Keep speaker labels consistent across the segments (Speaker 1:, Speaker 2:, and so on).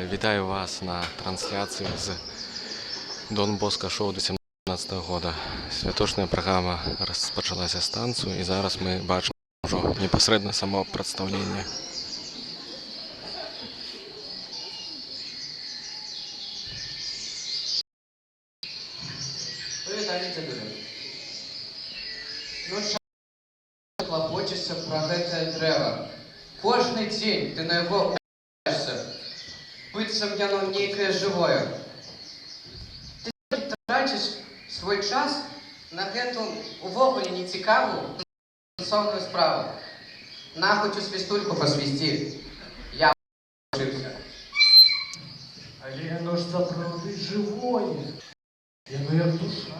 Speaker 1: Вітаю вас на трансляції з Дон Боско шоу 2017 року. Святочна програма розпочалася з танцю і зараз ми бачимо вже непосередньо само представлення.
Speaker 2: Ну що клопочешся про це дерево? Кожний день ти на його опираєшся. Быццам яно нейкае живое. Ты тратиш свой час на гэту увогуле нецікавую сансоўную справу. На хоць у свістульку посвісці. Я ошибся.
Speaker 3: Але яно ж сапраўды живое. Яно як душа.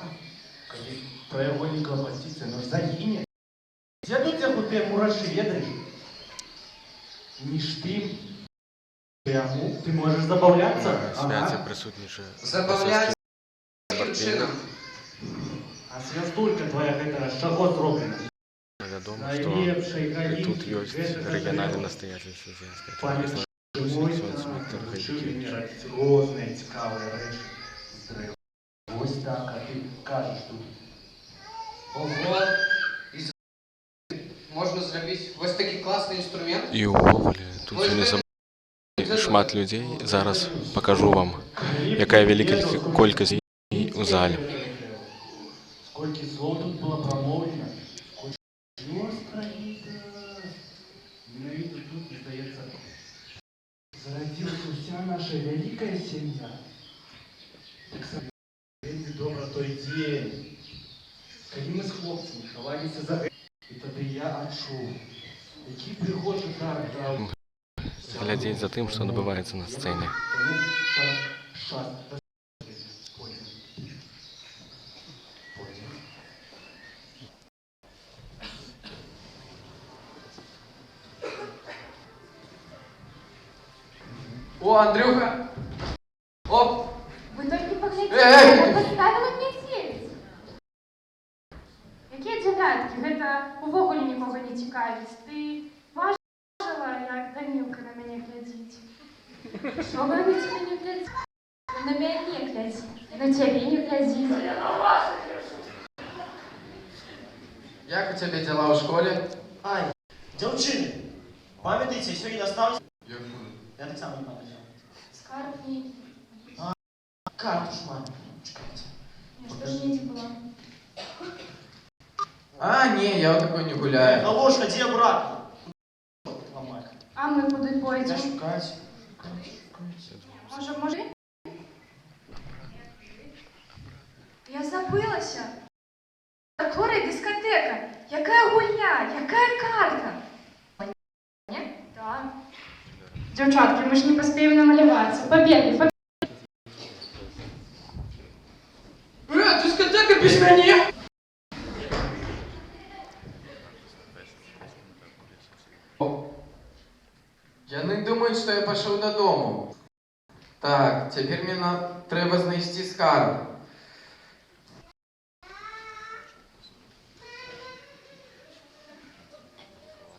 Speaker 3: Калі пра яго не клапаціць, яно ж загіне. З'ядуць яго тыя мурашы, ведаеш? Між тым, яму ты можаш забаўляцца.
Speaker 1: Свяце присутніше.
Speaker 2: Забавляться таким чином.
Speaker 3: А свястулька твоя гэта з чаго зроблена?
Speaker 1: Вядома, што і тут ёсць рэгіянальны настаяцель Сузенскай.
Speaker 3: Памятна,
Speaker 1: Ксёндз Віктор Гайдукевіч.
Speaker 3: розныя цікавыя рэчы з дрэва. Вось так, а ты кажаш тут.
Speaker 2: Ого! Можна зрабіць вось такі класний інструмент.
Speaker 1: І увогуле, тут сьогодні забрали шмат людей. Зараз покажу вам, яка велика кількість у залі.
Speaker 3: Скільки слов тут було промовлено, жорстко ненавиду тут, не здається, зародилась вся наша велика сім'я. Так само, вельми добре той день, коли ми з хлопцями ховалися за геть, і тоді я відчув, який пригожий дар дав.
Speaker 1: Глядеть за тим, що відбувається на сцені.
Speaker 3: Тому шас.
Speaker 2: О, Андрюха! Оп!
Speaker 4: Вы только поглядите,
Speaker 2: Эй!
Speaker 4: я поставила мне 9. Якія дзявяткі? Гэта увогуле нікога не цікавіць. Ты важила, як Данілка на мяне глядзіць. Што вы на цябе не глядзіць? На мяне глядзіць. На цябе не глядзіць.
Speaker 3: Я на вас гляджу.
Speaker 2: Як у тебе дела ў школе?
Speaker 5: Ай, дзяўчыны, памятаеце, сёння настаўніца? Я так само не памятаю.
Speaker 4: Скарб нейкі.
Speaker 5: Карту ж маме. Чекайте.
Speaker 4: Я ж тоже недзе была.
Speaker 2: А, не, я такой не гуляю.
Speaker 5: Галошка, дзе обратно? Ламай.
Speaker 4: А мы куды
Speaker 5: Я
Speaker 4: пойдзем?
Speaker 5: шукаць.
Speaker 4: Можа? Я забылася. Которая дискотека? Якая гульня? Якая карта? Не? Да. Девчатки, мы ж не поспеем намалеваться. Побегли.
Speaker 2: Дискотека без меня! Яны думаюць, што я пашоў дадому. Так, цяпер мне трэба знайсці скарб.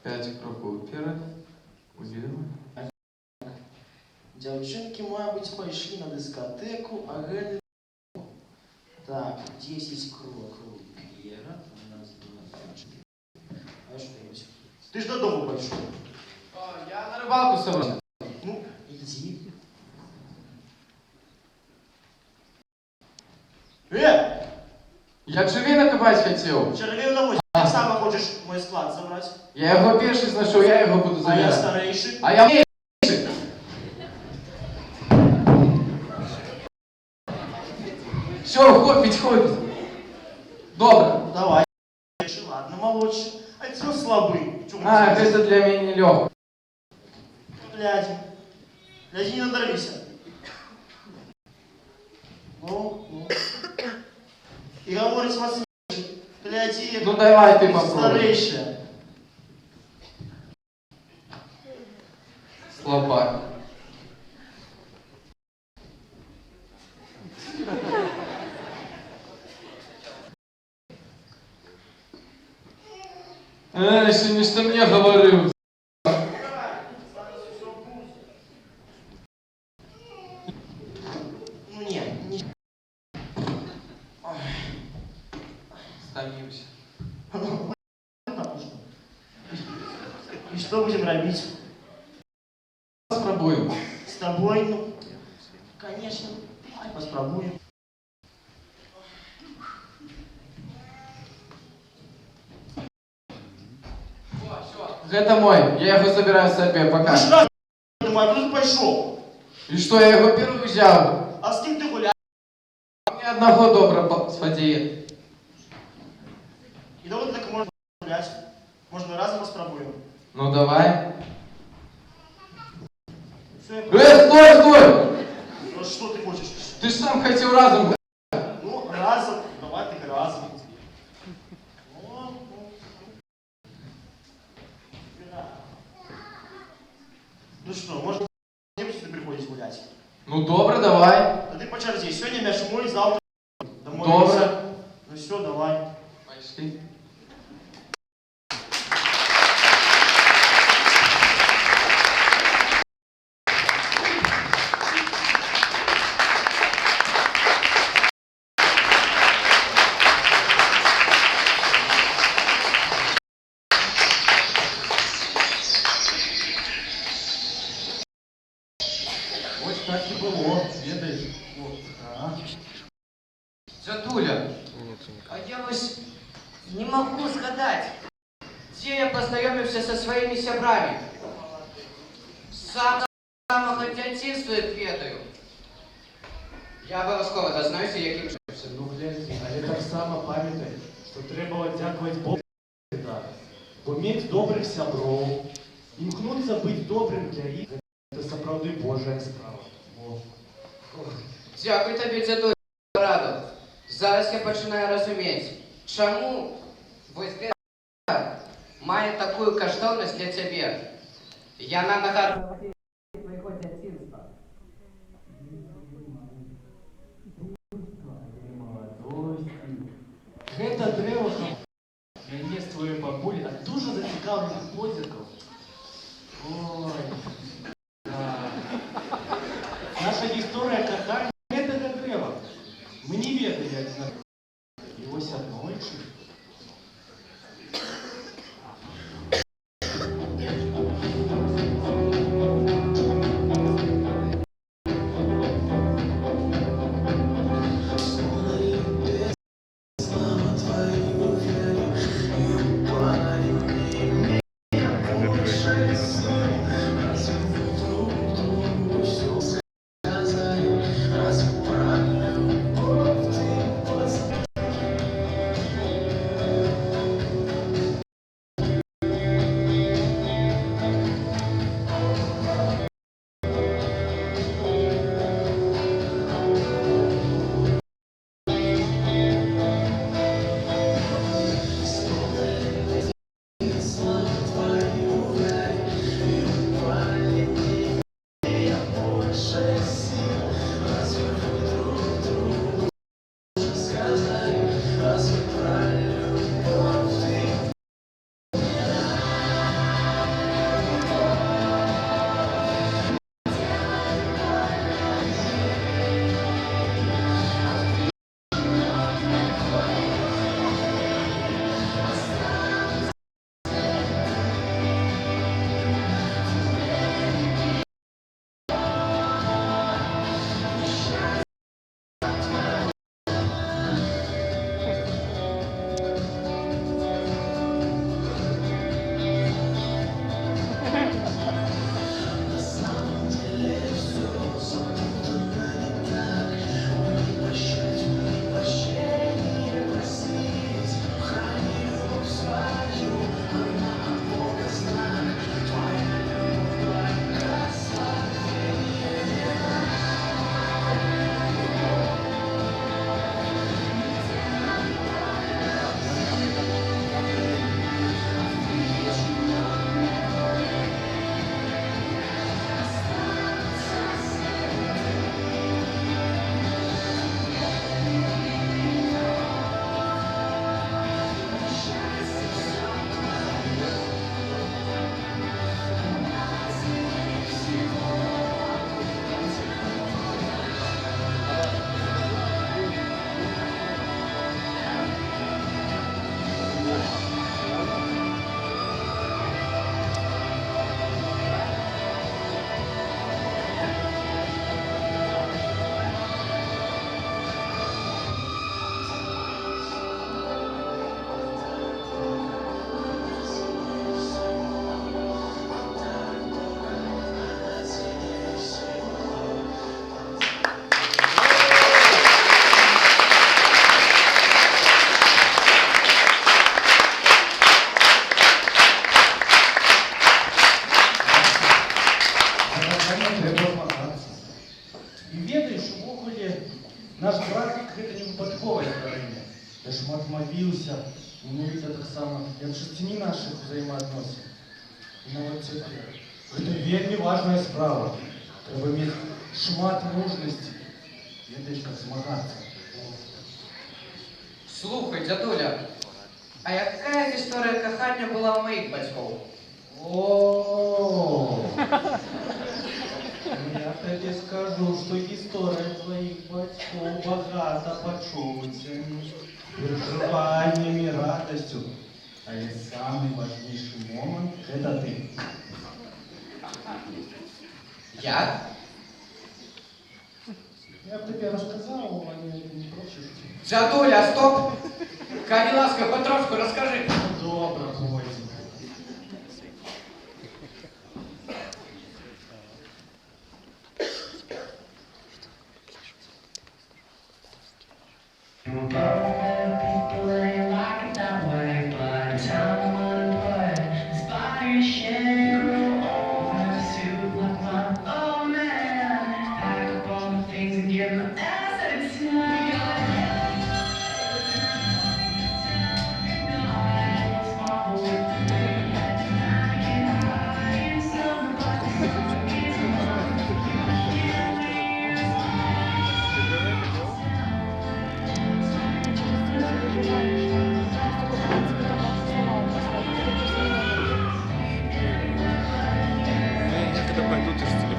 Speaker 2: Пять крокаў уперед, улево.
Speaker 5: Дзяўчынкі, мабыць, пайшлі на дыскатэку, а гэты... Так, 10 крокаў уперед. Раз, два, три. А што ёсць? Ты ж дадому пайшоў.
Speaker 2: Я на рыбалку собрался.
Speaker 5: Ну, ідзі.
Speaker 2: Я чырвіна копаць хацеў.
Speaker 5: Чарвеў на вось. Ты сама хочаш мой склад забраць?
Speaker 2: Я яго першы знайшоў, я яго буду
Speaker 5: А я
Speaker 2: забіраць.
Speaker 5: старэйшы.
Speaker 2: А я меншы. Все, хопить. Добре.
Speaker 5: Давай. Ладно, молодший. А ты слабый.
Speaker 2: А, гэта для мяне лёгка.
Speaker 5: Глядь. Гляди, не надорвися. Ну. И говорит с вас, гляди,
Speaker 2: Ну давай ты попробуй.
Speaker 5: старейшая.
Speaker 2: Слабак. Если не что мне говорил.
Speaker 5: что будем робить?
Speaker 2: Спробуем.
Speaker 5: С тобой? Ну, конечно. Давай поспробуем.
Speaker 2: Это мой, я его забираю себе, пока.
Speaker 5: Ну, что, думаю, а куда ты пошел?
Speaker 2: И что, я его первый взял?
Speaker 5: А с кем ты гуляешь?
Speaker 2: Ни одного добра сподеет.
Speaker 5: И довольно так можно гулять. Может, мы разом поспробуем?
Speaker 2: Ну давай.
Speaker 5: Все,
Speaker 2: Стой, стой!
Speaker 5: Ну, что ты хочешь?
Speaker 2: Ты ж сам хотел разом.
Speaker 5: Ну, разом. Давай так разом. Ну что, может, не будешь ты приходишь гулять?
Speaker 2: Ну добре, давай.
Speaker 5: Да ты по черзе. Сегодня мяч мой, завтра домой.
Speaker 2: Добре.
Speaker 5: Ну все, давай.
Speaker 2: Пошли.
Speaker 3: Ось так і було, ведаєш.
Speaker 2: Дядуля,
Speaker 6: А я ось не могу згадать, где я познайомився со своими сябрами. З самого дитинства їх ведаю. Я обов'язково дознаюся, яким же.
Speaker 3: Ну гляньте, але так само пам'ятай, що треба дякувати Богу завжди. Бо мати добрих сябров, імкнуться бути добрим для їх, це справді Божа справа. О.
Speaker 6: Дякую тобі, дядуль, раду. Зараз я починаю розуміти, чому ось гэта має таку коштовність для тебе. Яна нагадує твоєго дитинства.
Speaker 3: Гэта дрэва мяне з твоёй бабулі ад дуже зацікаўленых позіркаў. Ой. Наша гісторыя кахання гэтага дрэва. Мы не ведалі адзін аднаго. І вось аднойчы. кохання треба змагатися. І ведаеш, увогуле, наш брак гэта не выпадковае здарэнне. Я шмат мавіўся, менавіта таксама, як чысціні нашых узаемаадносін. І нават цяпер. Гэта вельмі важная справа. Трэба мець шмат мужнасці. Ведаеш, как змагацца.
Speaker 6: Слухай, дзядуля, а якая гісторыя кахання была ў маіх бацькоў?
Speaker 3: О, я тебе скажу, что история твоих батьков богата почувствованиями, переживаниями, радостью. А ведь самый важнейший момент – это ты.
Speaker 6: Я?
Speaker 3: Я бы тебе рассказал, а не просишь.
Speaker 6: Дзядуля, стоп! Калі ласка, патрошку раскажи.
Speaker 3: Добро, пойдем.
Speaker 1: Некогда пойдут из телефона.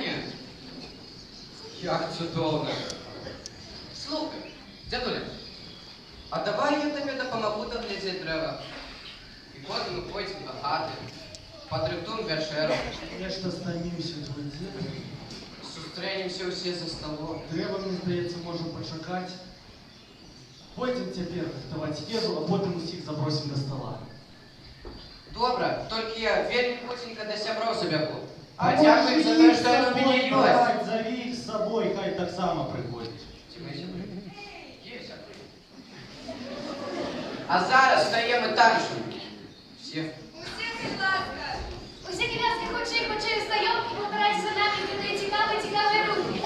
Speaker 6: мені. Як чудовно. Слухай, дядуля, а давай я тобі допомогу доглядати дерева. І потім ми пойдемо до хати, подрихтуємо вечеру,
Speaker 3: Конечно, останемся тут.
Speaker 6: зустрінемося усі за столом.
Speaker 3: Треба, мені здається, можемо почекати. Пойдем тепер готувати їжу, а потім усіх запросимо до стола.
Speaker 6: Добре, тільки я вельми хутенько до сябров забегу. А дякую за те, що я у мене є.
Speaker 3: Зови їх з собою, хай так само приходять.
Speaker 6: А зараз стаємо так же. Всі.
Speaker 4: Усіх, будь ласка. Усі кім'янські хочі встаємо і побирайся за нами, туди цікаві руки.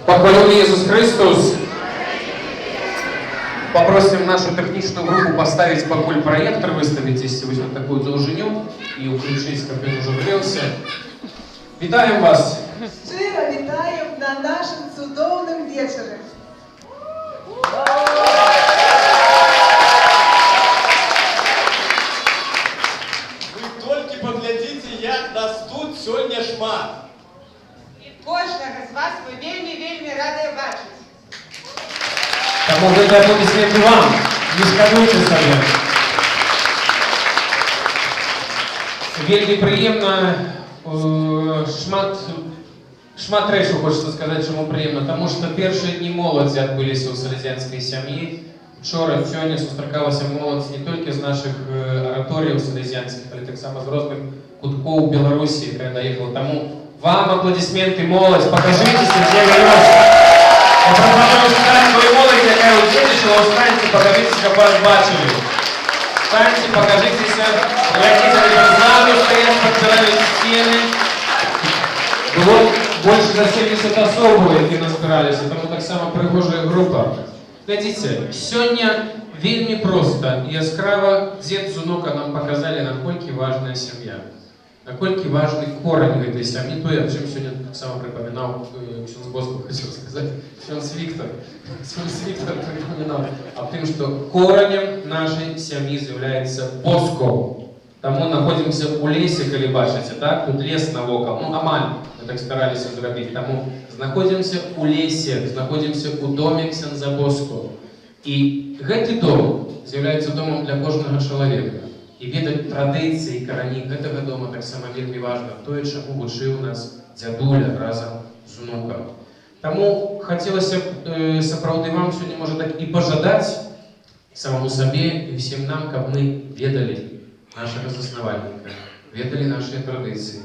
Speaker 2: Похвалил Иисус Христос. Попросим нашу техничную группу поставить покуль проектор, выставить, если вы вот такую должиню, и включить, как он уже грелся. Вітаємо вас!
Speaker 7: Щиро вітаємо на нашому чудовому вечорі.
Speaker 3: Ви тільки поглядите, як нас тут сьогодні шмат.
Speaker 7: І кожного з вас ми вельми раді бачити.
Speaker 3: Тому ви аплодисменти вам. Не шкодуйте себе.
Speaker 2: вельмі прыемна, шмат рэчаў хочется сказаць, чаму прыемна, таму што першыя дні моладзі адбыліся ў салезіянскай сям'і. Вчора, сёння сустракалася моладзь не толькі з нашых араторыяў салезіянскіх, але таксама з розных куткоў Беларусі, якая даехала. Таму вам аплодисменты, моладзь, покажитеся, дзе вы ёсць. Я прапаную стаць той моладзі, якая ўдзельнічала, устаньце, покажитеся, каб вас бачылі. Встаньте, покажитеся, глядзіце на персоналу, стаяць, падбіраюць сцены. Было больше за 70 асоб, які назбіраліся, таму таксама прыгожая група. Глядзіце, сёння вельмі проста і яскрава дзед з унука нам паказалі, наколькі важная сям'я, наколькі важны корань гэтай сям'і, тое, аб чым сёння таксама прыпамінаў ксёндз Боскаў, хацеў сказаць, ксёндз Віктор прыпамінаў аб тым, што коранем нашай сям'і з'яўляецца Боскаў. Таму находзімся ў лесе, калі бачыце, так? Тут лес навокал, ну амаль мы так стараліся зрабіць, таму знаходзімся ў лесе, знаходзімся ў доме ксяндза Боскаў. І гэты дом з'яўляецца домам для кожнага чалавека. І ведаць традыцыі і карані гэтага дома таксама вельмі важна, тое, чаму вучыў нас дзядуля разам з унукам. Таму хацелася б сапраўды вам сёння, можа так, і пажадаць самому сабе і ўсім нам, каб мы ведалі нашага заснавальніка, ведалі нашыя традыцыі,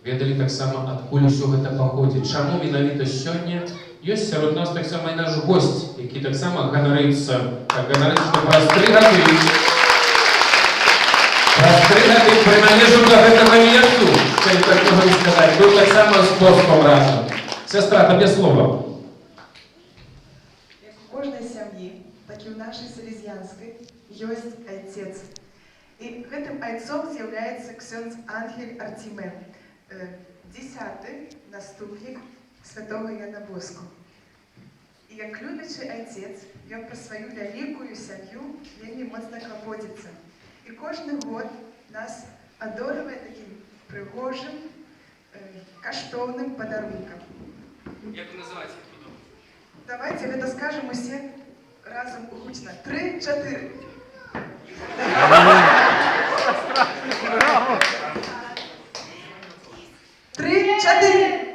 Speaker 2: ведалі таксама, адкуль усё гэта паходзіць, чаму менавіта сёння. Ёсць сярод нас таксама і наш госць, які таксама ганарыцца, што праз 3 гады прыналежаў да гэтага месцу, калі так можна сказаць, быў таксама з Боскам разам. Сястра, табе слова.
Speaker 8: Як у кожнай сям'і, так і ў нашай салезіянскай ёсць айцец. І гэтым айцом з'яўляецца ксёндз Ангель Артіме, 10-й наступнік святого Яна Боску. І як любячы айцец, ён пра сваю вялікую сям'ю вельмі моцна клапоціцца. І кожны год нас адорвае такім прыгожым, каштоўным падарункам.
Speaker 2: Як вы называеце гэты дом?
Speaker 8: Давайте гэта скажам усе разам гучна. 3-4. 3-4.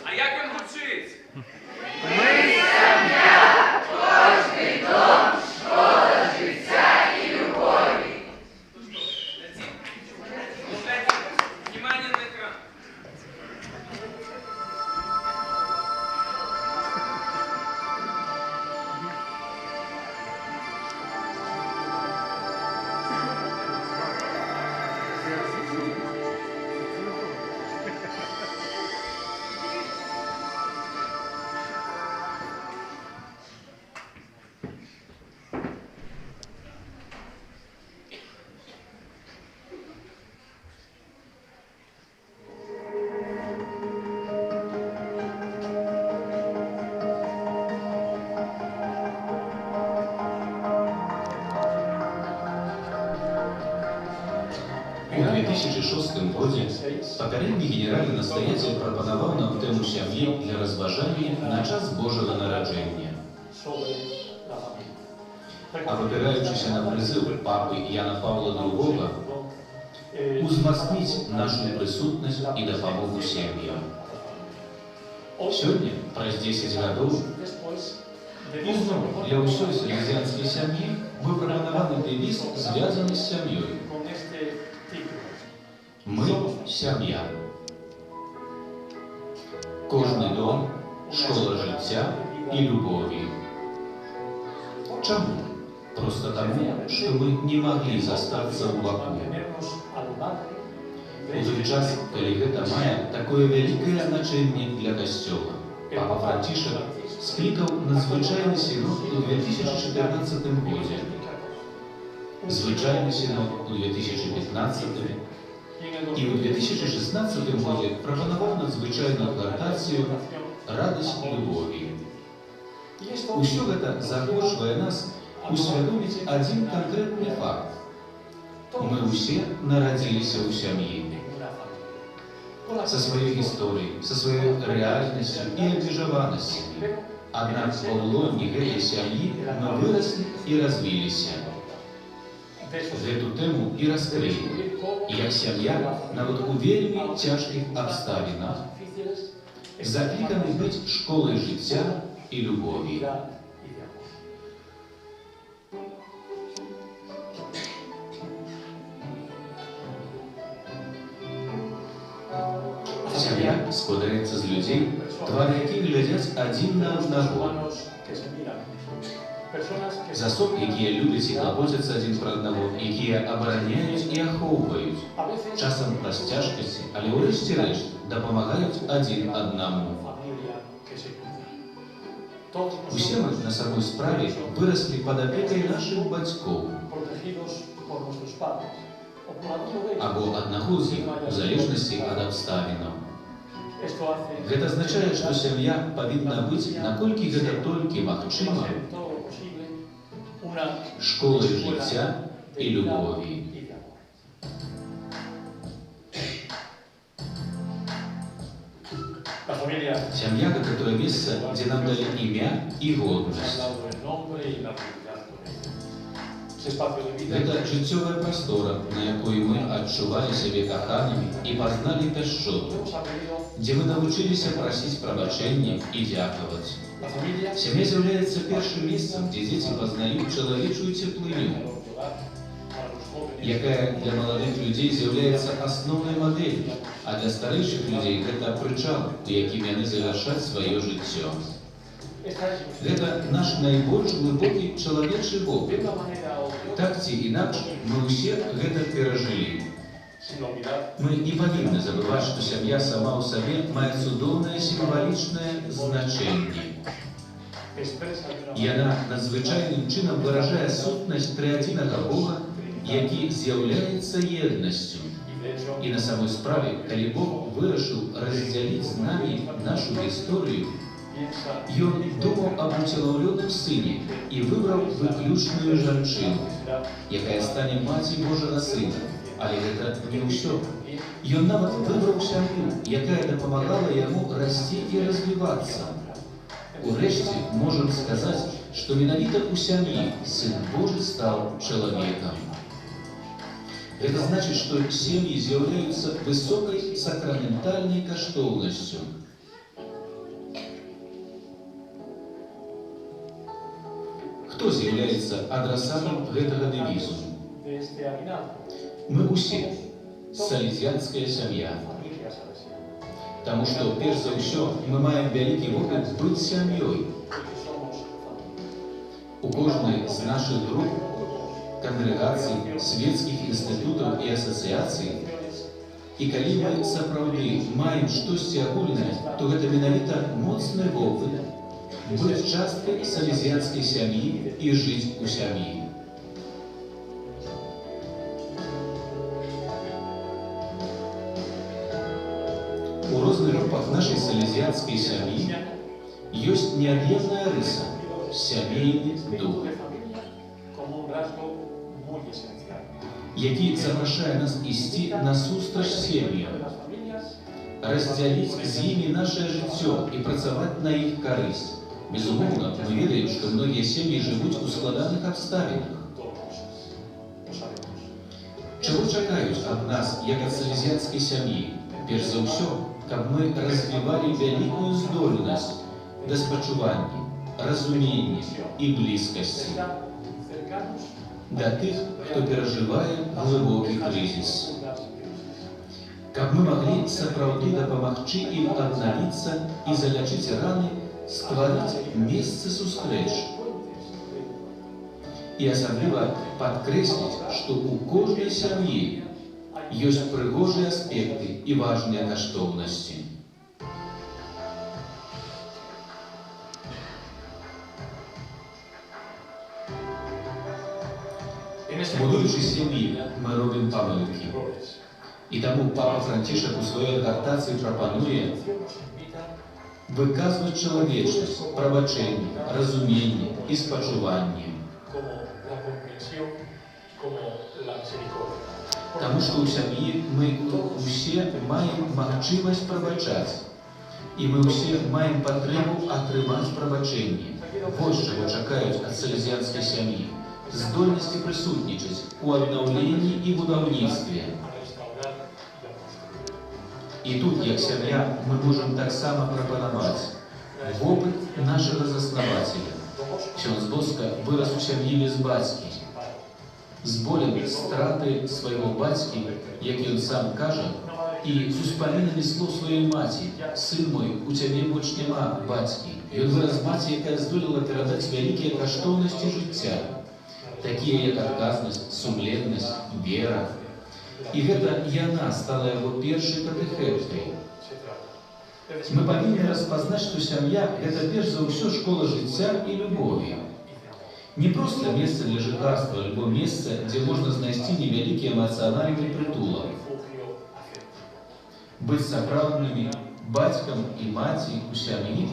Speaker 2: А як він гучить? Внимание на экран.
Speaker 9: У 2006 году поколение генеральный настоятель пропоновал нам тему семьи для разважания на час Божьего народжения. Опираючись на призыв папы Яна Павла II, узмацнить нашу присутность и допомогу семьям. Сегодня, праз 10 годов, узноў для ўсёй салезіянскай сям'і мы прапанаваны дэвіз, звязаны з сям'ёй. Мы – сям'я. Кожны дом – школа жыцця і любові. Чаму? Просто таму, што мы не маглі застацца ў баку. У той час, калі гэта мае такое вялікае значэнне для касцёла, папа Францішак склікаў надзвычайны сінод у 2014 годзе, звычайны сінод у 2015 і ў 2016 годзе прапанаваў надзвычайную плантацыю «Радасць любові». Усё гэта захочвае нас усвядоміць адзін канкрэтны факт. Мы ўсе нарадзіліся ў сям'і. Со сваёй гісторыяй, со сваёй рэальнасцю і абмежаванасцямі. Аднак ва ўлоне гэтай сям'і мы выраслі і развіліся. гэту тэму і раскрые, як сям'я нават у вельмі цяжкіх абставінах закліканы быць школай жыцця і любові. Сям'я складаецца з людзей, твары якіх глядзяць адзін на аднаго. З асоб, якія любяць і клапоцяцца адзін пра аднаго, якія абараняюць і ахоўваюць, часам праз цяжкасці, але ўрэшце рэшт дапамагаюць адзін аднаму. Усе мы на самой справе выраслі пад апекай нашых бацькоў або аднаго з іх, у залежнасці ад абставінаў. Гэта азначае, што сям'я павінна быць, наколькі гэта толькі магчыма, школай жыцця і любові. Сям'я – гэта тое месца, дзе нам далі імя і годнасць. Гэта жыццёвая прастора, на якой мы адчувалі сябе каханымі і пазналі пяшчоту, дзе мы навучыліся прасіць прабачэння і дзякаваць. Сям'я з'яўляецца першым месцам, дзе дзеці пазнаюць чалавечую цеплыню, якая для маладых людзей з'яўляецца асноўнай мадэллю, а для старэйшых людзей гэта прычал, у якім яны завяршаць сваё жыццё. Гэта наш найбольш глыбокі чалавечы вопыт. Так ці інакш, мы ўсе гэта перажылі. Мы не павінны забываць, што сям'я сама ў сабе мае цудоўнае сімвалічнае значэнне. Яна надзвычайным чынам выражае сутнасць трыадзінага Бога, які з'яўляецца еднасцю. І на самой справе, калі Бог вырашыў раздзяліць з намі нашу гісторыю, Ён думаў аб уцелаўлёным сыне і выбраў выключную жанчыну, якая стане маці Божага сына. Але гэта не ўсё. Ён нават выбраў сям'ю, якая дапамагала яму расці і развівацца. Урэшце, можам сказаць, што менавіта ў сям'і Сын Божы стаў чалавекам. Гэта значыць, што сем'і з'яўляюцца высокай сакраментальнай каштоўнасцю. Хто з'яўляецца адрасатам гэтага дэвізу? Мы ўсе салезіянская сям'я. Таму што, перш за ўсё, мы маем вялікі вопыт быць сям'ёй. У кожнай з нашых груп, кангрэгацый, свецкіх інстытутаў і асацыяцый, і калі мы сапраўды маем штосьці агульнае, то гэта менавіта моцны вопыт быць часткай салезіянскай сям'і і жыць у сям'і. У розных групах нашай салезіянскай сям'і ёсць неад'емная рыса – сямейны дух, які запрашае нас ісці насустрач сем'ям, раздзяліць з імі нашае жыццё і працаваць на іх карысць. Безумоўна, мы ведаем, што многія сем'і жывуць у складаных абставінах. Чаго чакаюць ад нас, як ад салезіянскай сям'і? Перш за ўсё, каб мы развівалі вялікую здольнасць да спачування, разумення і блізкасці да тых, хто перажывае глыбокі крызіс. Каб мы маглі сапраўды дапамагчы ім аднавіцца і залячыць раны, стварыць месцы сустрэч. І асабліва падкрэсліць, што ў кожнай сям'і ёсць прыгожыя аспекты і важныя каштоўнасці. Будуючы сям'і, мы робім памылкі. І таму папа Францішак у сваёй адгартацыі прапануе выказваць чалавечнасць, прабачэнне, разуменне і спачуванне. Таму што ў сям'і мы ўсе маем магчымасць прабачаць, і мы ўсе маем патрэбу атрымаць прабачэнне. Вось чаго чакаюць ад салезіянскай сям'і. здольнасці прысутнічаць у аднаўленні і будаўніцтве. І тут, як сям'я, мы можам таксама прапанаваць вопыт нашага заснавацеля. Ксёндз Боска вырас у сям'і без бацькі. З болем страты свайго бацькі, як ён сам кажа, і з успамінамі слоў сваёй маці: «Сын мой, у цябе больш няма бацькі». Ён вырас маці, якая здолела перадаць вялікія каштоўнасці жыцця, такія як адказнасць, сумленнасць, вера. І гэта яна стала яго першай катэхеткай. Мы павінны распазнаць, што сям'я – гэта перш за ўсё школа жыцця і любові. Не проста месца для жыхарства, альбо месца, дзе можна знайсці невялікі эмацыянальны прытулак. Быць сапраўднымі бацькам і маці у сям'і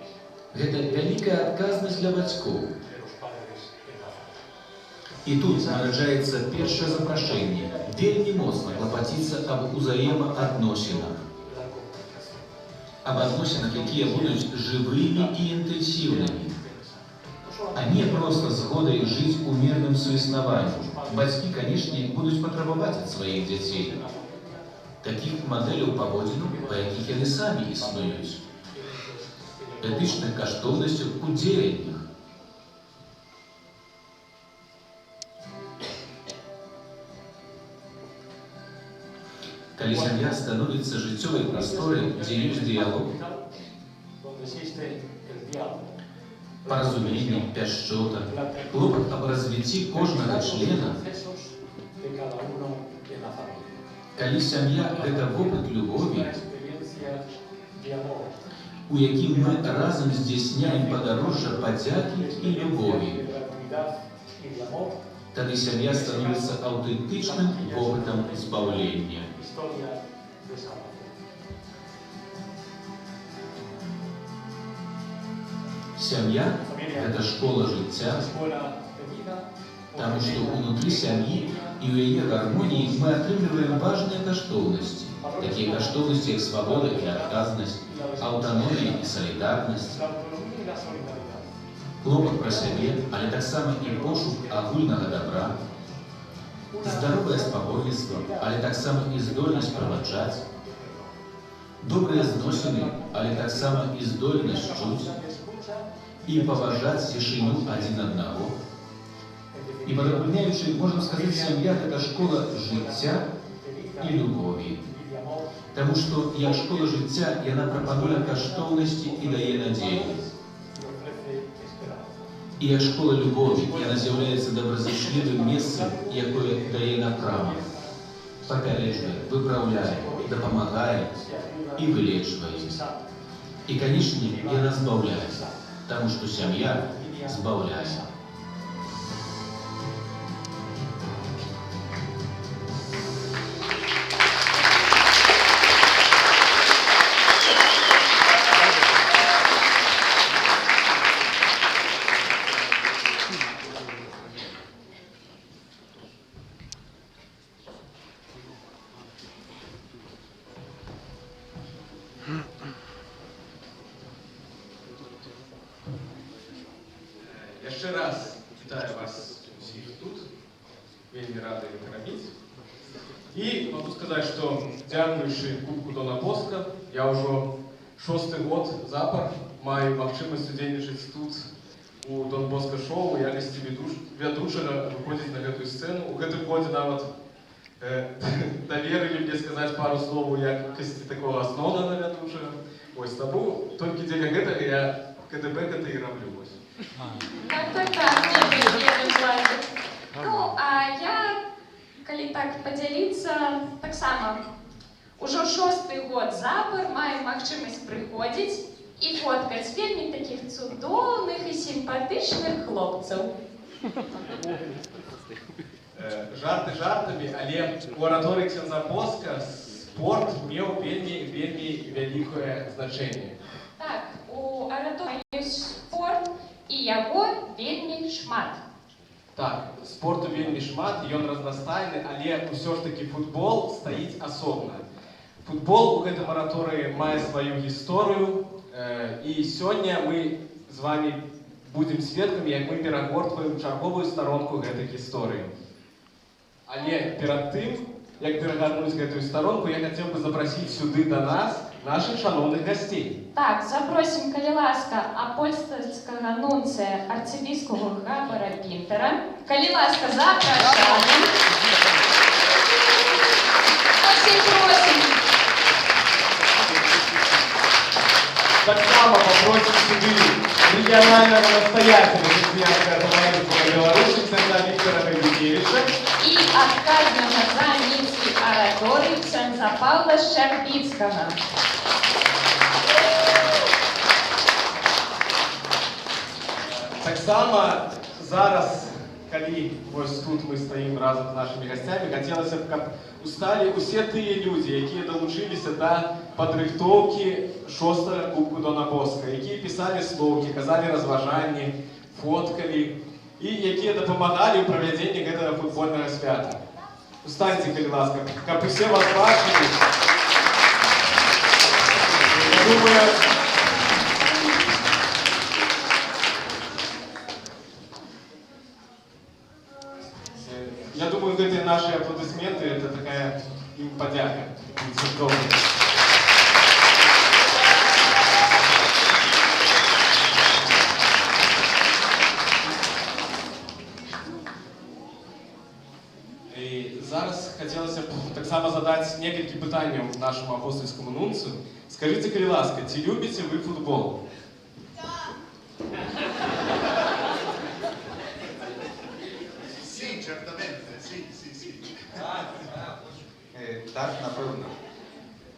Speaker 9: – гэта вялікая адказнасць для бацькоў. І тут нараджаецца першае запрашэнне – вельмі моцна клапаціцца аб узаемаадносінах. Аб адносінах, якія будуць жывымі і інтэнсіўнымі, а не проста згодай жыць у мірным суіснаванні. Бацькі, канешне, будуць патрабаваць ад сваіх дзяцей такіх мадэляў паводзінаў, па якіх яны самі існуюць, этычных каштоўнасцяў у дзеяннях. Калі сям'я становіцца жыццёвай прасторай, дзе ёсць дыялог, паразуменне, пяшчота, клопат аб развіцці кожнага члена, калі сям'я – гэта вопыт любові, у якім мы разам здзяйсняем падарожжа падзякі і любові, тады сям'я становіцца аўтэнтычным вопытам збаўлення. Сям'я – гэта школа жыцця, таму што ўнутры сям'і і ў яе гармоніі мы атрымліваем важныя каштоўнасці, такія каштоўнасці, як свабода і адказнасць, аўтаномія і салідарнасць, клопат пра сябе, але таксама і пошук агульнага дабра, здаровае спаборніцтва, але таксама і здольнасць праваджаць, добрыя зносіны, але таксама і здольнасць чуць, і паважаць цішыню адзін аднаго. І падабаўляючы, можна сказаць, сям'я – гэта школа жыцця і любові. Таму што, як школа жыцця, яна прапануе каштоўнасці і дае надзею. І як школа любові, яна з'яўляецца добразычлівым месцам, якое дае напрамак, папярэджвае, выпраўляе, дапамагае і вылечвае. І, канешне, яна збаўляе, таму што сям'я збаўляе.
Speaker 10: Яшчэ раз вітаю вас усіх тут, вельмі рады іх рабіць. І могу сказаць, што дзякуючы Кубку Дона Боска я ўжо 6-й год запар маю магчымасць удзельнічаць тут у Дон Боска шоу у якасці вядучага выходзіць на гэтую сцэну. У гэтым годзе нават даверылі мне сказаць пару словаў у якасці такога асноўнага вядучага. Вось, таму толькі дзеля гэтага я КДБ гэта і раблю.
Speaker 4: Так, не плане. Ну, а я, калі так падзяліцца, таксама ўжо 6-й год запар маю магчымасць прыходзіць і фоткаць вельмі такіх цудоўных і сімпатычных хлопцаў.
Speaker 10: Жарты жартамі, але у араторыі ксёндза Боска спорт меў вельмі вялікае значэнне.
Speaker 4: Так, у араторыі ёсць спорт, і яго вельмі шмат.
Speaker 10: Так, спорту вельмі шмат, ён разнастайны, але ўсё ж такі футбол стаіць асобна. Футбол у гэтым араторыі мае сваю гісторыю, і сёння мы з вами будзем сведкамі, як мы перагортваем чарговую старонку гэтай гісторыі. Але перад тым, як перагарнуць гэтую старонку, я хацеў бы запрасіць сюды да нас наших шановных гостей.
Speaker 4: Так, запросім, калі ласка, апостольського нунція арцебіского Габара Пінтера. Калі ласка, запрошаємо. Просим.
Speaker 10: Так само попросим сюды регионального настоятеля христианского товариства Беларуси ксенза Виктора Гайдукевича
Speaker 4: І адказнага за мінський ораторій ксенза Павла Щербіцького.
Speaker 10: Так само зараз, калі вось тут мы стаім разам з нашими гостями, хацелася б, каб усталі усе тыя людзі, якія далучыліся да падрыхтоўкі 6-го Кубку Дона Боска, якія пісалі слоўкі, казалі разважанні, фоткалі і якія дапамагалі ў правядзенні гэтага футбольнага свята. Устаньце, калі ласка, каб усе вас бачылі. Я думаю, гэтыя наши аплодисменты — это такая им подяка. І зараз хотілося б так само задати некалькі пытанняў нашему апостольскому нунцу. Скажите, калі ласка, ці любіце вы футбол?
Speaker 11: Sì, certamente, sì.
Speaker 12: Так, напевно.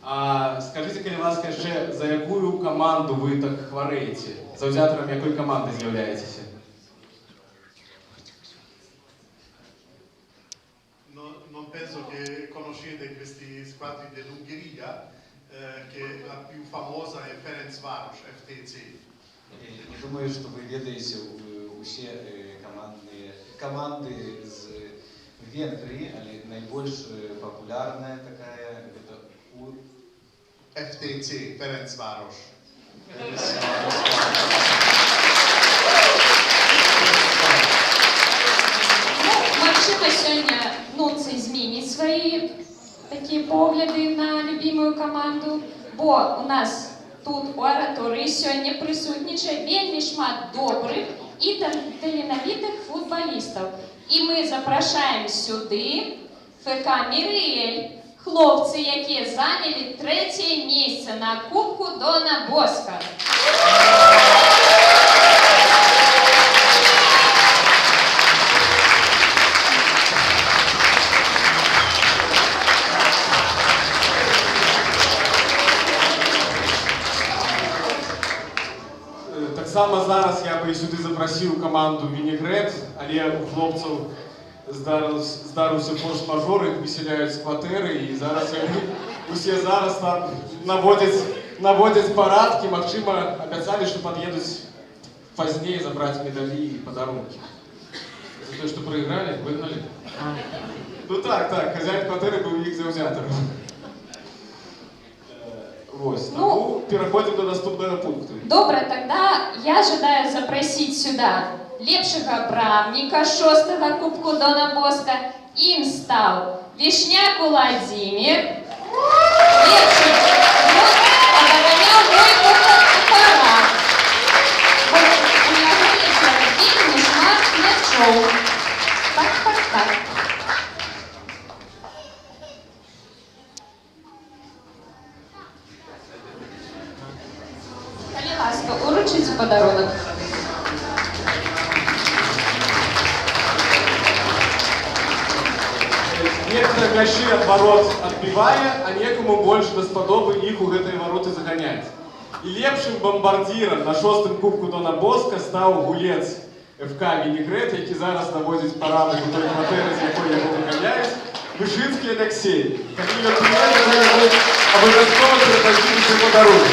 Speaker 10: А скажите, калі ласка, яшчэ, за якую каманду вы так хварэеце? Заўзятарам якой каманды з'яўляецеся?
Speaker 11: Non penso che conoscete questi squadri dell'Ungheria, che la più famosa è Ferencváros, FTC.
Speaker 12: Не думаю, что вы ведаете все команды из Венгрии, але наибольш популярная такая это
Speaker 11: FTC, Ferencváros.
Speaker 4: Магчыма, сёння нунцый зменіць свае такія погляды на любімую каманду, бо у нас тут у араторыі сёння прысутнічае вельмі шмат добрых і таленавітых футбалістаў. І мы запрашаем сюды ФК «Мірыэль», хлопцы, якія занялі 3-е месца на Кубку Дона Боска.
Speaker 10: Так само зараз я бы сюди запросив команду «Вінігрет», але у хлопців здарився форс-мажор, їх виселяють з квартири, і зараз усі зараз там наводять парадки, максима обіцяли, що під'їдуть пізніше забрати медалі і подарунки. За те, що проіграли, вигнали. Ну так, хазяїн квартири був їх завзятором. Ось, тому переходимо до наступного пункту.
Speaker 4: Добре, тогда я жадаю запросить сюда лепшего брамника 6-го Кубку Дона Боска. Им стал Вишняк Владимир. Лепший оборонял мой аппарат. У него лепший не шмат мячов. Так. Калі ласка, уручите подарунок.
Speaker 10: Некоторые мячи от ворот отбивая, а некому больше даспадобы их у гэтай вороты загонять. И лепшим бомбардиром на 6-м Кубку Дона Боска стал гулец ФК «Вінігрет», який зараз наводить паради у той квартири, з якої я виганяюсь, Вишинський Олексій. Калі він приїде, ви обов'язково передадите подарунок.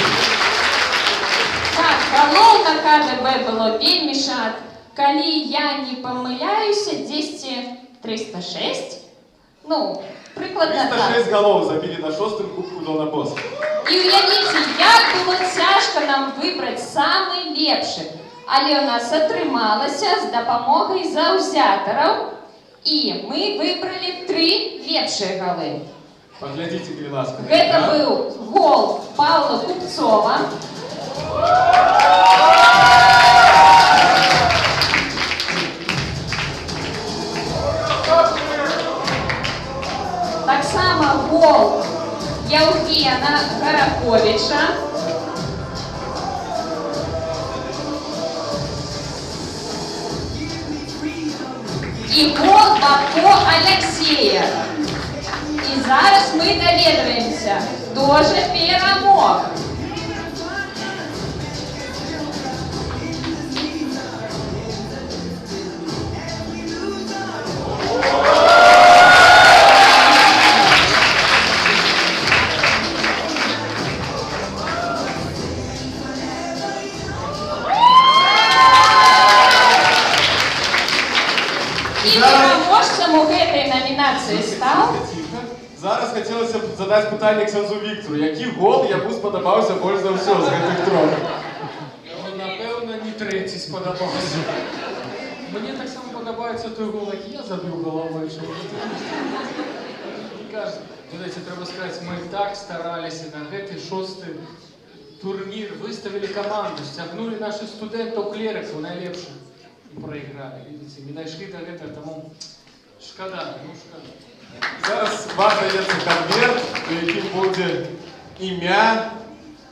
Speaker 4: Так, голов на КДБ было вельмі шмат. Калі я не помиляюся, 306. Ну, прикладно так.
Speaker 10: 306 голов забили на 6-м Кубку Дона Боска.
Speaker 4: І уявіться, як було тяжко нам вибрати самий лепший. Але у нас атрымалася з дапамогай заўзятараў, і мы выбралі 3 лепшыя галы.
Speaker 10: Поглядите, калі ласка.
Speaker 4: Гэта быў гол Павла Купцова. Таксама гол Яўгена Гараковіча. І гол Бабко Алексея. І зараз ми доведаємося, хто же перемог. І переможцем у гэтай номінації став...
Speaker 10: Зараз хотілося б задати питання Ксензу Віктору. Який гол йому сподобався більш за все з гэтых трьох?
Speaker 2: Ну, напевно, не третій сподобався. Мені так само подобається той гол, який я забив головою. Що кажуть, знаєте, треба сказати, ми так старалися на гэтый 6-й турнір, виставили команду, стягнули наших студентів клериків найлепших і проіграли. Видите, ми дійшли до гэтага, тому шкода, ну шкода.
Speaker 10: Зараз вам дається конверт, у яким буде ім'я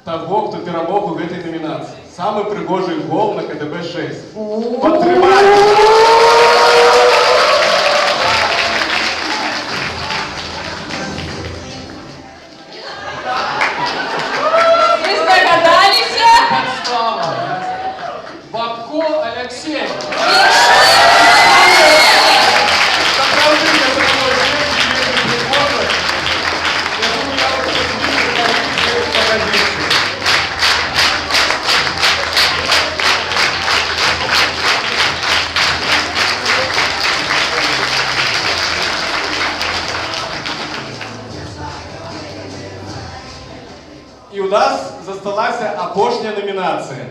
Speaker 10: того, хто перемог у гэтай номінації. Самый пригожий гол на КДБ-6. Подтримайте!
Speaker 4: Ви здогадалися?
Speaker 2: Подстава. Бабко Алексей.
Speaker 10: І у нас засталася апошня номінація.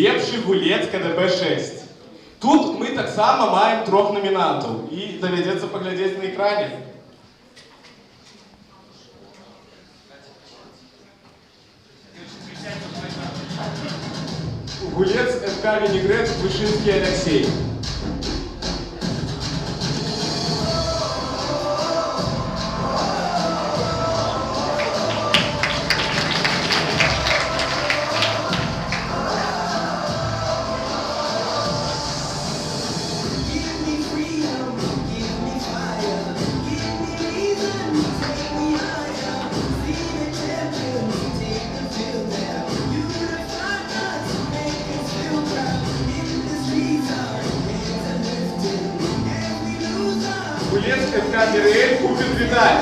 Speaker 10: Лепший гулець КДБ-6. Тут ми так само маємо 3 номінантів. І доведеться поглядіти на екрані. Гулец ФК Винегрет Вышинский Алексей. Гулец ФК Миреэль купит медаль.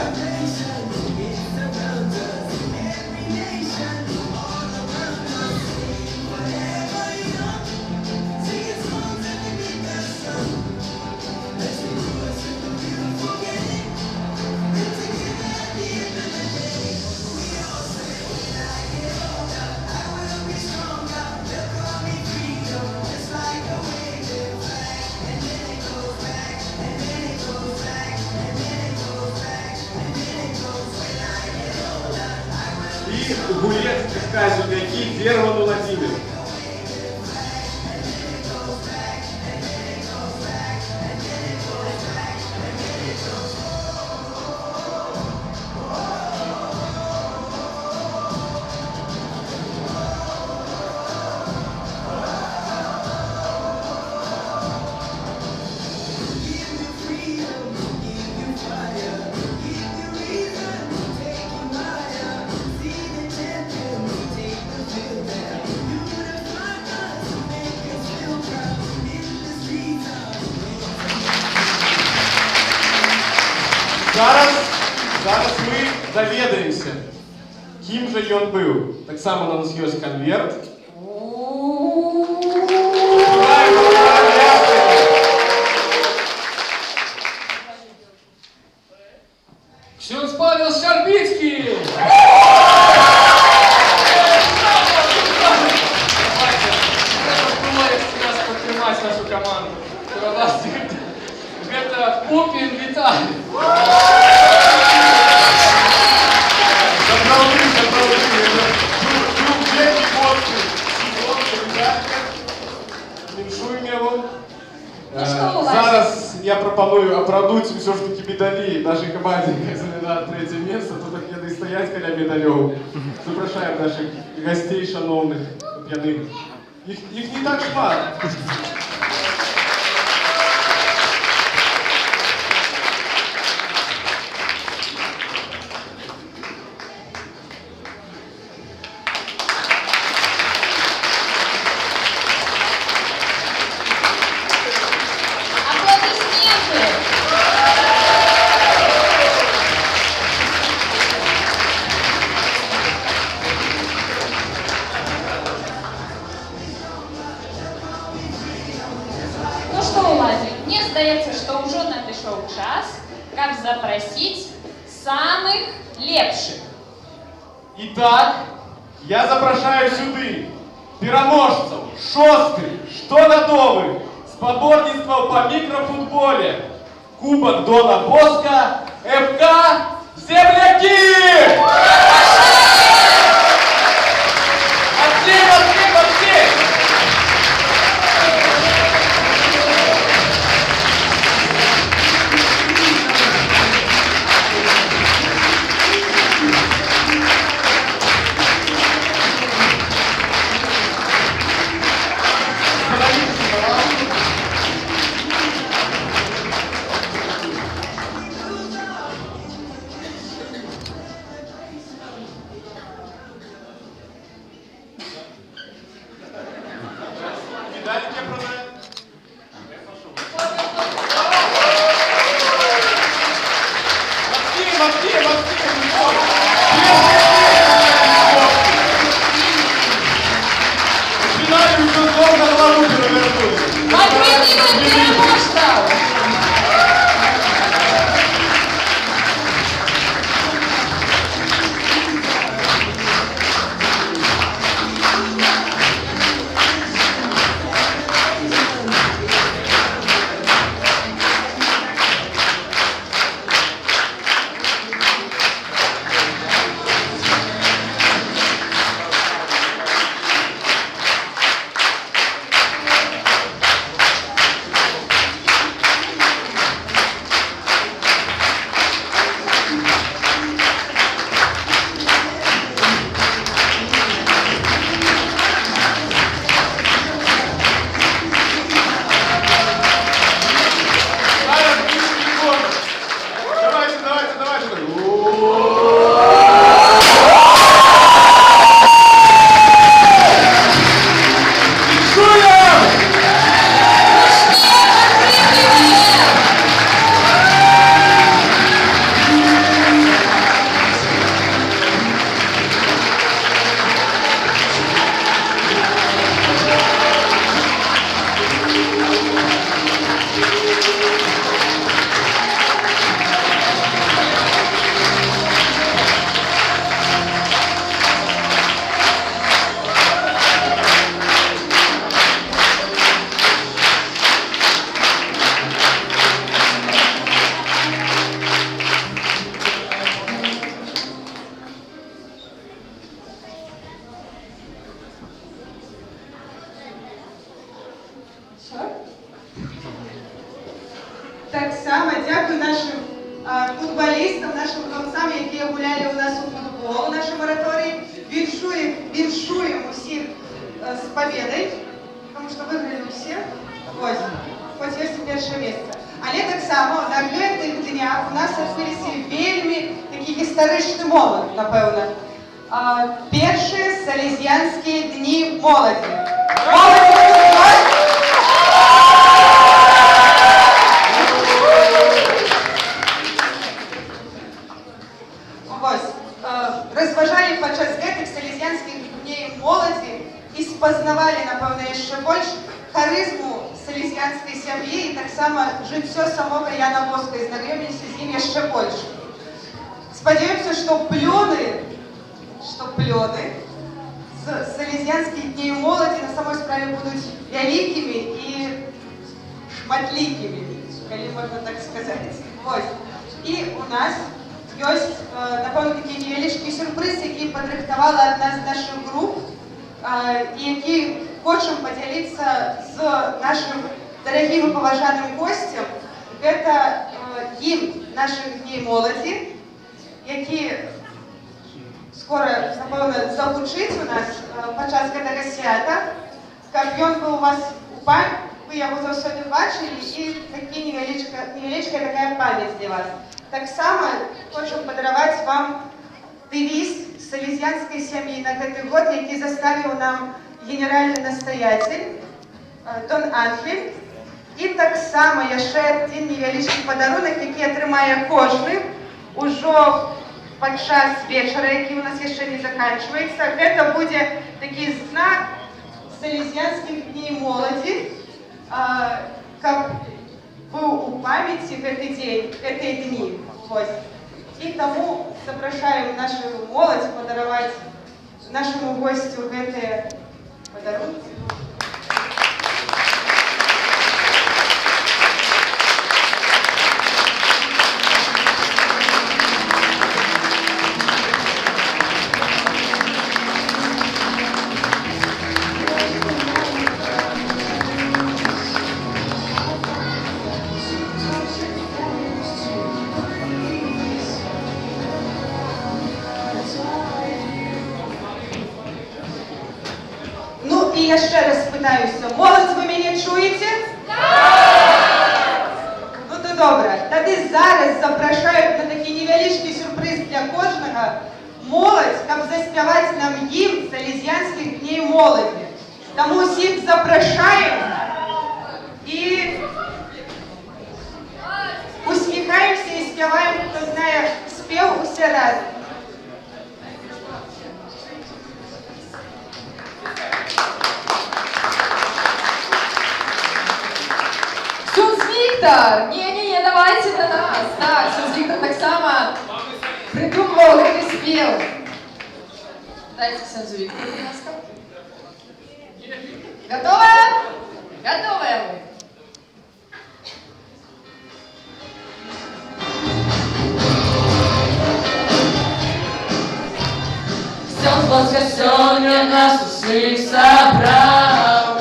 Speaker 10: И гулец ФК Зюбяки Герман Владимир. Зараз ми доведаємося, ким же ён быў. Так само у нас ёсць конверт.
Speaker 2: Ксенз Павел Щербицкий!
Speaker 10: пропоную апрадуть все ж таки медалі нашій команді, яка зайняла 3-е місце. Тут яны стоять каля медалёў. Запрашаем наших гостей шановних п'яних. Їх не так шмат.
Speaker 13: Ну что, Уладзік, мне здаецца, што ўжо надышоў час, каб запрасіць самых лепшых.
Speaker 10: Итак, я запрашаю сюды пераможцаў 6-й штогадовых спаборніцтваў па мікрафутболе Кубак Дона Боска ФК «Земляки».
Speaker 7: Так само дякую нашим футболістам, нашим гравцям, які гуляли у нас у футбол, у нашій ораторії. Віншуємо усіх з победою, тому що виграли всі. Ось, хоч є перше місце. Але так само на гэтых днях у нас відбулися вельми такі історичний момент, напевно. Перші Салезіанські дні молоді. Розважалі падчас гэтых салезіянскіх дней моладзі і спазнавалі, напэўна, яшчэ больш харызму салезіянскай сям'і і таксама жыццё самога Яна Боска і знаёміліся з ім яшчэ больш. Спадзяёмся, што плёны з салезіянскіх дней моладзі на самой справе будуць вялікімі і шматлікімі, калі можна так сказаць. Вось. І у нас ёсць, напэўна, такі невялічкі сюрпрыз, які падрыхтавала адна з нашых груп, і які хочам падзяліцца з нашым дарагім і паважаным госцем. Гэта гімн наших дней моладзі, які скора, напэўна, загучыць у нас падчас гэтага свята, каб ён быў у вас у памяці, вы яго заўсёды бачылі, і невялічкая такая памяць для вас. Таксама хочам падараваць вам дэвіз салезіянскай сям'і на гэты год, які заставіў нам генеральны настоятель Дон Анхель. І таксама яшчэ адзін невялічкі падарунак, які атрымае кожны ўжо падчас вечара, які у нас яшчэ не заканчваецца. Гэта будзе такі знак салезіянскіх дней моладзі, каб быў у памяці гэты дзень, гэтыя дні. І таму запрашаем нашу моладзь падараваць нашаму госцю гэтыя падарункі. І яшчэ раз спытаюся, моладзь, вы мяне чуеце? Так! Ну то добра, тады зараз запрашаюць на такі невялічкі сюрпрыз для кожнага моладзь, каб заспяваць нам гімн салезіянскіх дней моладзі. Таму усіх запрашаем і усміхаемся і спяваем, хто знае спеў усе разам.
Speaker 14: Ксюнз Віктор! Не-не-не, давайте до нас. Так, Ксюнз Віктор так само придумывал гэты спел. Дайте Ксюнзу Виктору, будь ласка. Готовая? Готовая вы.
Speaker 15: Ксюнз Боска сёння нас усіх сабраў.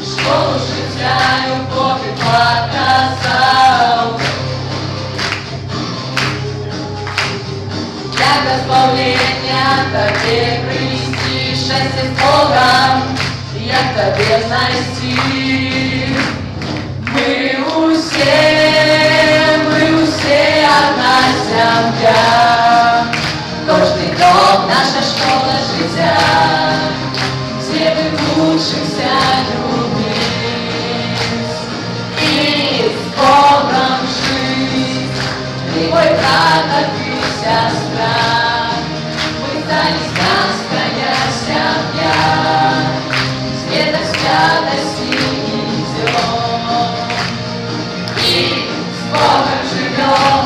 Speaker 15: Школу жыцця любові паказаў. Для пазбаўлення табе прыйсці, шчасце з Богам, як табе знайсці. Мы усе одна сям'я. Кожны дом наша школа жыцця, дзе мы вучымся любіць і з Богом жыць. Ты мой брат, а ты сестра, мы салезіянская сям'я, света святости идем и с Богом живем.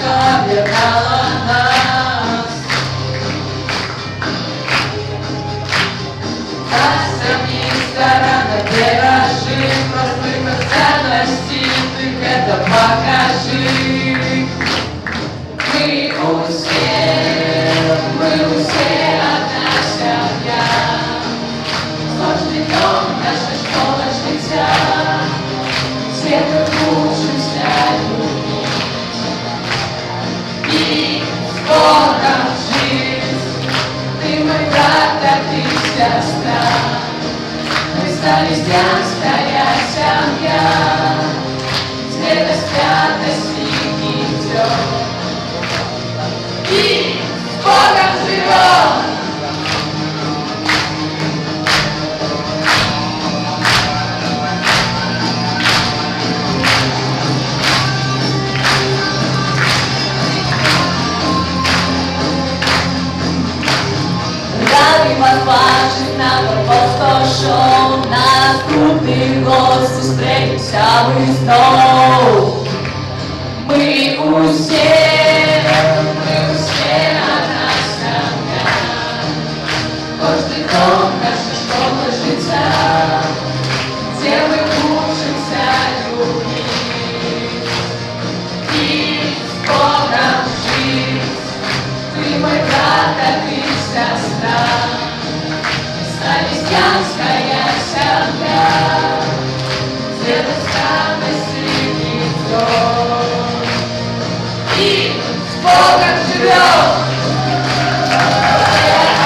Speaker 15: Об'єднала нас. Самі старанно бережи, простых ценностей, ты это покажи. Мы усе одна сям'я. Сложный дом, наша школа життя, все мы учимся любить и с Богом жить. Ты мой брат, а ты сестра, мы салезіянская сям'я, света святости идем и с Богом живем. Ради вас бачить на Донбоска-шоу, наступний год зустрінемося ми знов. Ми усе одна сям'я, кожний дом наша школа життя. сестра, славянская семья, дедушка мысли идет, и с Богом живет.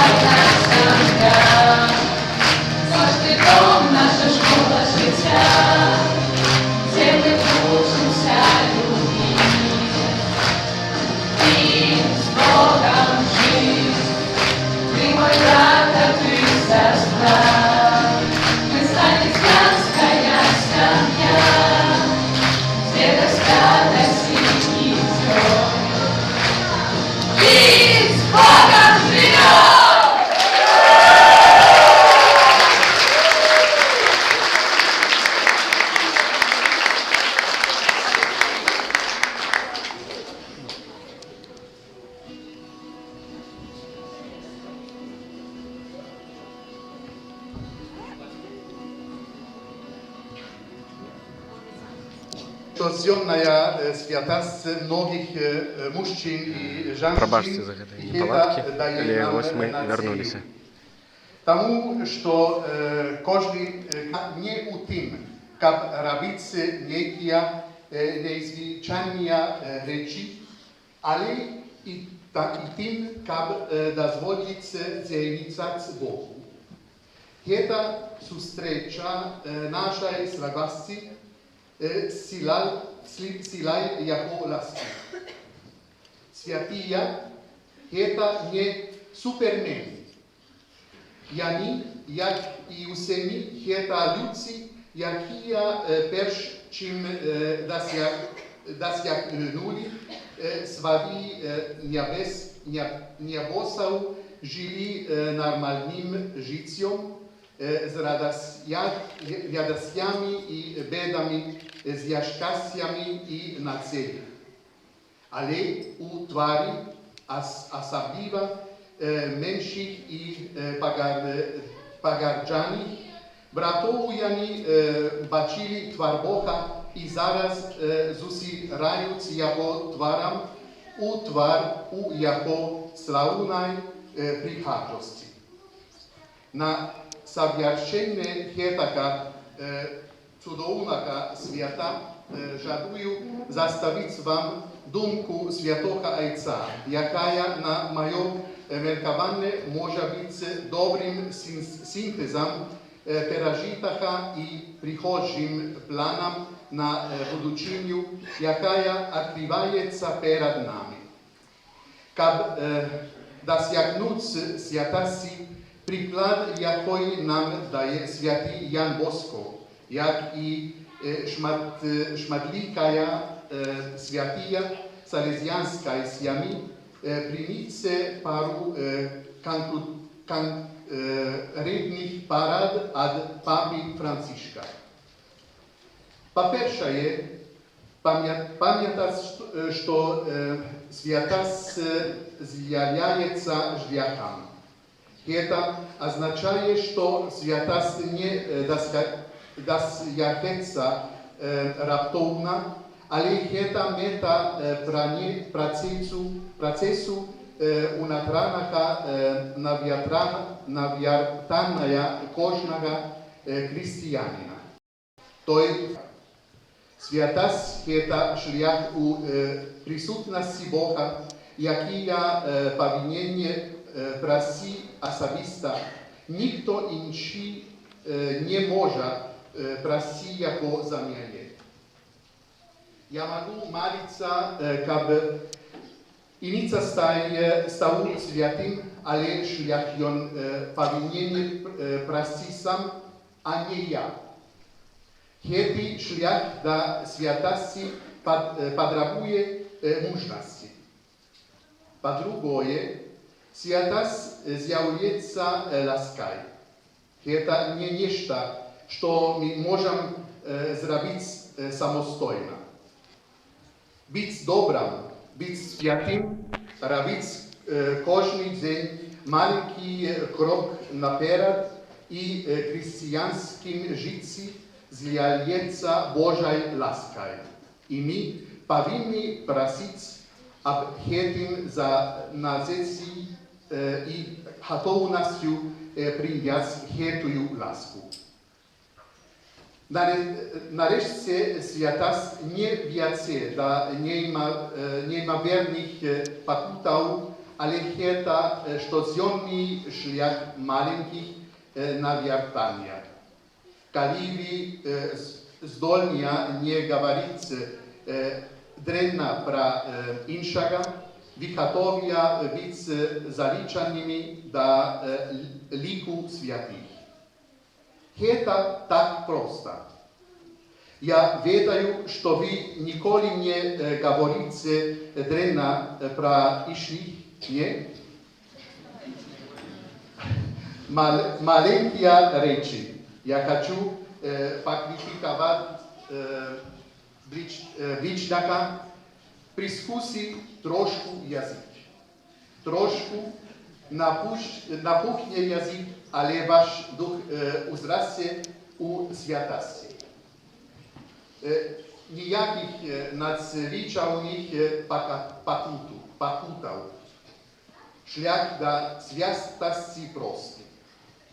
Speaker 15: Одна семья, каждый дом наша школа життя, где мы учимся любить. И с Богом жизнь, ты мой брат, а ты сестра. Мы славянская семья, где до святости идет. И с Богом живет!
Speaker 11: To zjomna святость многих мужчин и женщин.
Speaker 1: Пробачте за гэтыя неполадкі, але вось мы вярнуліся.
Speaker 11: Тому, що кожен не у тим, каб робити некія незвичайні речі, але і тим, каб дозволити з'явитися Богу. Ця зустріча нашої слабості силай його ласки. Святія – це не супермен. Яні, як і усі, це люди, які перш чим досягнули свої небосів, жили нормальним життям, з радостями і бедами, з щастями і нацелями. Але у тварі, особливо менших і погарджаних, братовуяні бачили твар Бога і зараз зустрічають його тваром у його славної прихожості. На совершенне така чудовного свята жадую заставити вам думку Святого Отця, яка, на моє міркування, може бути добрим синтезом пережитого і прихожим планом на будучиню, яка відкривається перед нами. Каб досягнути святості, приклад, який нам дає святий Ян Боско, як і шматлика святия Салезіанської сім'ї, прийміться пару конкретних порад від Папи Францишка. По-перше, пам'ятати, що святость з'являється шляхом. Это означает, что святость не досягается раптовно, але это мета процессу унатраного нав'ятання кожного християнина. То есть святость – это шлях у присутності Бога, який повинен просить особисто. Ніхто інший не може просити його за мене. Я можу молитися, каб ініця став святим, але шлях він повинен просити сам, а не я. Цей шлях до святості потребує мужності. По-друге, святость з'являється ласкою. Это не нечто, что мы можем сделать самостоятельно. Быть добрым, быть святым, робить каждый день маленький крок наперед и христианским житті з'являється Божою ласкою. И мы повинны просить об этом за і готовністю прийняти хетую ласку. Нарешті святость не в'яце до неймовірних покутів, але це щоденний шлях маленьких навертання. Коли ви здольні не говорити дренно про іншого, ви готові бути заліченими до ліку святих. Это так просто. Я ведаю, что вы николи не говорите дренно про ишних, не? Маленькие речи. Я хочу покритиковать Бричнака. Прискуси трошку язык. Трошку напухне язык, але ваш дух узрасте у святості. Ніяких надзвичайних покутів. Шлях до святості простий.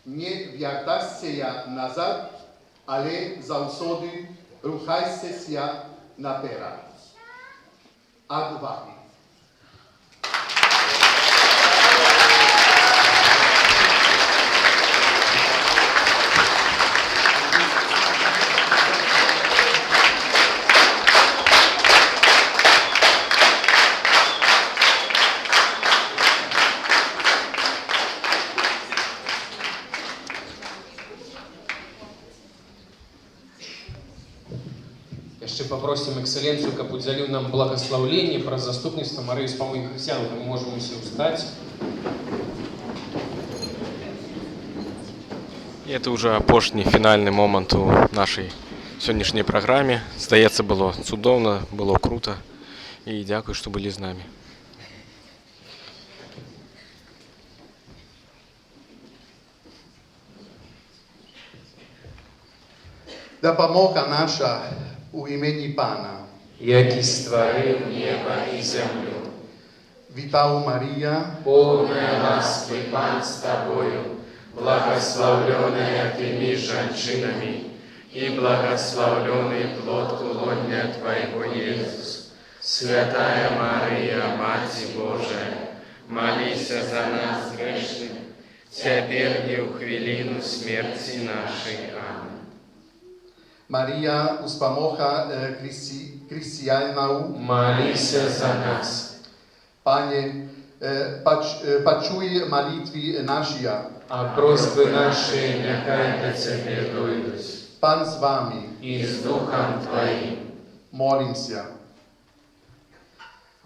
Speaker 11: Не вертайся назад, але завжди рухайся наперед. Odwagi.
Speaker 2: Яшчэ попросім экселленцию, каб удзяліў нам благословленне про заступніцтва Марыі з памогі хрысціян. Мы можем усе устаць.
Speaker 1: І это уже апошні фінальны момант у нашай сённяшняй праграме. Здаецца, было цудоўна, было круто. І дзякуй, што былі з намі.
Speaker 11: Допомога наша у імені Пана,
Speaker 16: який створив небо і землю.
Speaker 11: Вітаю, Марія,
Speaker 16: повна ласки, Пан з тобою, благословленная ты меж женщинами, и благословленный плод лоня Твоего, Иисус. Святая Мария, Мать Божия, молись за нас грешных, теперь и в хвилину смерти нашей. Аминь.
Speaker 11: Марія, успомога християнам,
Speaker 16: молись за нас.
Speaker 11: Пане, почуй молитвы наши,
Speaker 16: а просьбы наши нехай до Тебе дойдут.
Speaker 11: Пан с вами
Speaker 16: и с Духом Твоим.
Speaker 11: Молимся.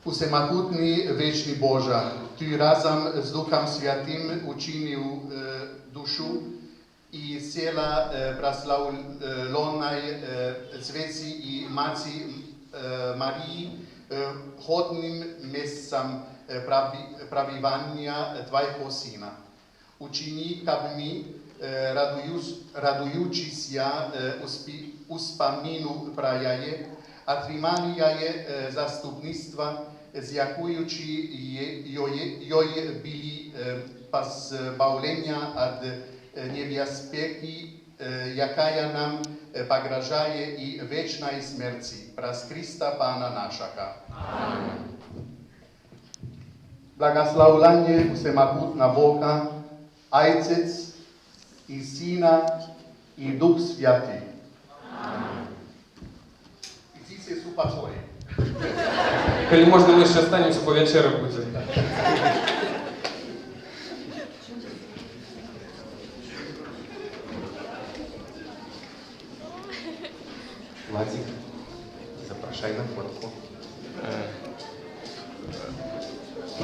Speaker 11: Усемогутний вечний Боже, Ты разом с Духом Святым учинил душу и села прославленной Связи и Мати Марии ходным местом пребывания Твоего Сына. Учини, как мы, радуючися успомину про яє, отримали яє заступництво, зякуючи йої були позбавлення від небезпеки, яка нам погрожає і вечної смерті, праз Христа Пана нашого. Амінь. Благословлення всемогутнього Бога, Отець і Сина і Дух Святий. Амінь. Ідіть у покої.
Speaker 2: Коли можна, ми ще останемося, по вечері буде.
Speaker 12: Владик, запрошай на фотку.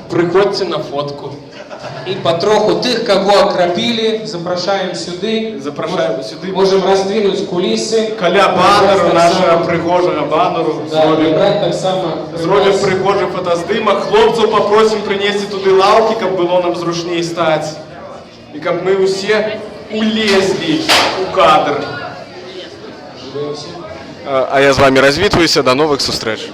Speaker 2: Приходьте на фотку. І потроху тих, кого окропили, запрошаємо сюди.
Speaker 10: Запрошаємо сюди.
Speaker 2: Можемо роздвинути куліси.
Speaker 10: Каля банеру, нашого прихожого банеру. Зробимо прихожий фотоздимок. Хлопців попросимо принести туди лавки, щоб було нам зручніше стати. І щоб ми усі улезли у кадр.
Speaker 1: А я з вами розвітуюся. До нових зустріч.